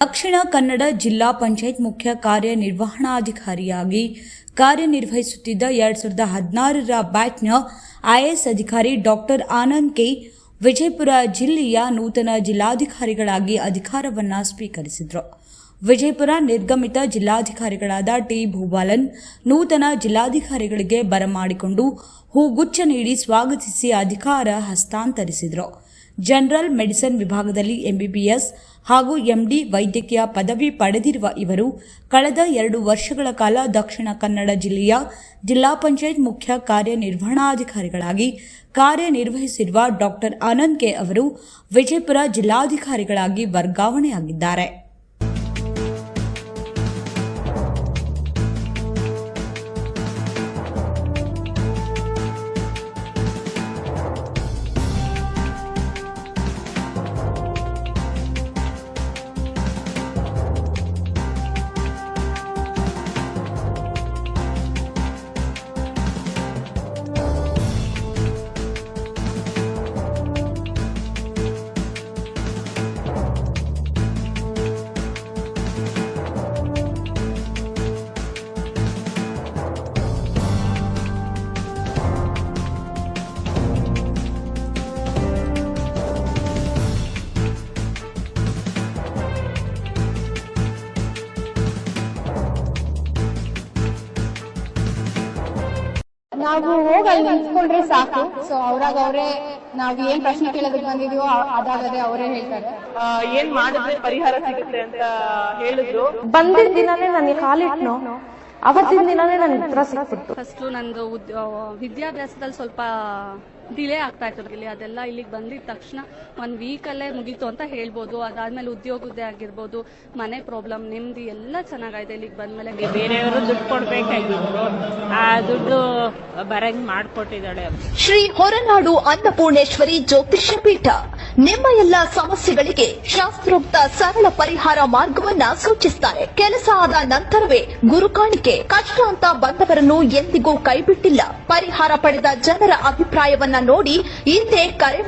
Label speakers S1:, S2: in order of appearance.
S1: ದಕ್ಷಿಣ ಕನ್ನಡ ಜಿಲ್ಲಾ ಪಂಚಾಯತ್ ಮುಖ್ಯ ಕಾರ್ಯನಿರ್ವಹಣಾಧಿಕಾರಿಯಾಗಿ ಕಾರ್ಯನಿರ್ವಹಿಸುತ್ತಿದ್ದ 2016ರ ಬ್ಯಾಚ್ನ ಐಎಎಸ್ ಅಧಿಕಾರಿ ಡಾಕ್ಟರ್ ಆನಂದ್ ಕೆ ವಿಜಯಪುರ ಜಿಲ್ಲೆಯ ನೂತನ ಜಿಲ್ಲಾಧಿಕಾರಿಗಳಾಗಿ ಅಧಿಕಾರವನ್ನು ಸ್ವೀಕರಿಸಿದರು. ವಿಜಯಪುರ ನಿರ್ಗಮಿತ ಜಿಲ್ಲಾಧಿಕಾರಿಗಳಾದ ಟಿ ಭೂಪಾಲನ್ ನೂತನ ಜಿಲ್ಲಾಧಿಕಾರಿಗಳಿಗೆ ಬರಮಾಡಿಕೊಂಡು ಹೂಗುಚ್ಛ ನೀಡಿ ಸ್ವಾಗತಿಸಿ ಅಧಿಕಾರ ಹಸ್ತಾಂತರಿಸಿದರು. ಜನರಲ್ ಮೆಡಿಸಿನ್ ವಿಭಾಗದಲ್ಲಿ ಎಂಬಿಬಿಎಸ್ ಹಾಗೂ ಎಂಡಿ ವೈದ್ಯಕೀಯ ಪದವಿ ಪಡೆದಿರುವ ಇವರು ಕಳೆದ 2 ವರ್ಷಗಳ ಕಾಲ ದಕ್ಷಿಣ ಕನ್ನಡ ಜಿಲ್ಲೆಯ ಜಿಲ್ಲಾ ಪಂಚಾಯತ್ ಮುಖ್ಯ ಕಾರ್ಯನಿರ್ವಹಣಾಧಿಕಾರಿಗಳಾಗಿ ಕಾರ್ಯನಿರ್ವಹಿಸಿರುವ ಡಾಕ್ಟರ್ ಆನಂದ್ ಕೆ ಅವರು ವಿಜಯಪುರ ಜಿಲ್ಲಾಧಿಕಾರಿಗಳಾಗಿ ವರ್ಗಾವಣೆಯಾಗಿದ್ದಾರೆ.
S2: ನಾವು ಹೋಗಿ ಅಲ್ಲಿ ನಿಂತ್ಕೊಂಡ್ರೆ ಸಾಕು. ಸೊ ಅವ್ರೇ ನಾವ್ ಏನ್ ಪ್ರಶ್ನೆ ಕೇಳೋದಕ್ಕೆ ಬಂದಿದೀವೋ ಅದಾಗದೆ ಅವರೇ ಹೇಳ್ತಾರೆ.
S3: ಏನ್ ಮಾಡಿದ್ರೆ ಪರಿಹಾರ ಸಿಗುತ್ತೆ ಅಂತ ಹೇಳಿದ್ರು.
S4: ಬಂದಿದ್ದ ದಿನಾನೇ ನನಗೆ ಕಾಲಿಟ್ನು, ಅವತ್ತಿನ ದಿನಾನೇ ನನಗೆ ಉತ್ತರ ಸಿಕ್ಬಿಟ್ಟು.
S5: ಫಸ್ಟ್ ನಂದು ವಿದ್ಯಾಭ್ಯಾಸದಲ್ಲಿ ಸ್ವಲ್ಪ ಡಿಲೇ ಆಗ್ತಾ ಇತ್ತು. ಅದೆಲ್ಲ ಇಲ್ಲಿಗೆ ಬಂದಿದ ತಕ್ಷಣ 1 ವೀಕಲ್ಲೇ ಮುಗೀತು ಅಂತ ಹೇಳ್ಬೋದು. ಅದಾದ್ಮೇಲೆ ಉದ್ಯೋಗದ್ದೇ ಆಗಿರ್ಬೋದು, ಮನೆ ಪ್ರಾಬ್ಲಮ್, ನೆಮ್ಮದಿ ಎಲ್ಲ ಚೆನ್ನಾಗಾಯ್ತು ಇಲ್ಲಿಗೆ ಬಂದ್ಮೇಲೆ.
S3: ಬೇರೆಯವರು ದುಡ್ಡು ಕೊಡ್ಬೇಕಾಗಿದ್ರು, ಆ ದುಡ್ಡು ಬರಂಗ್ ಮಾಡ್ಕೊಟ್ಟಿದ್ದಾಳೆ.
S6: ಶ್ರೀ ಹೊರನಾಡು ಅನ್ನಪೂರ್ಣೇಶ್ವರಿ ಜ್ಯೋತಿಷ್ಯ ಪೀಠ ನಿಮ್ಮ ಎಲ್ಲ ಸಮಸ್ಯೆಗಳಿಗೆ ಶಾಸ್ತ್ರೋಕ್ತ ಸರಳ ಪರಿಹಾರ ಮಾರ್ಗವನ್ನ ಸೂಚಿಸುತ್ತಾರೆ. ಕೆಲಸ ಆದ ನಂತರವೇ ಗುರು ಕಾಣಿಕೆ. ಕಷ್ಟ ಅಂತ ಬಂದವರನ್ನು ಎಂದಿಗೂ ಕೈಬಿಟ್ಟಿಲ್ಲ. ಪರಿಹಾರ ಪಡೆದ ಜನರ ಅಭಿಪ್ರಾಯವನ್ನ ನೋಡಿ ಹಿಂದೆ ಕರೆ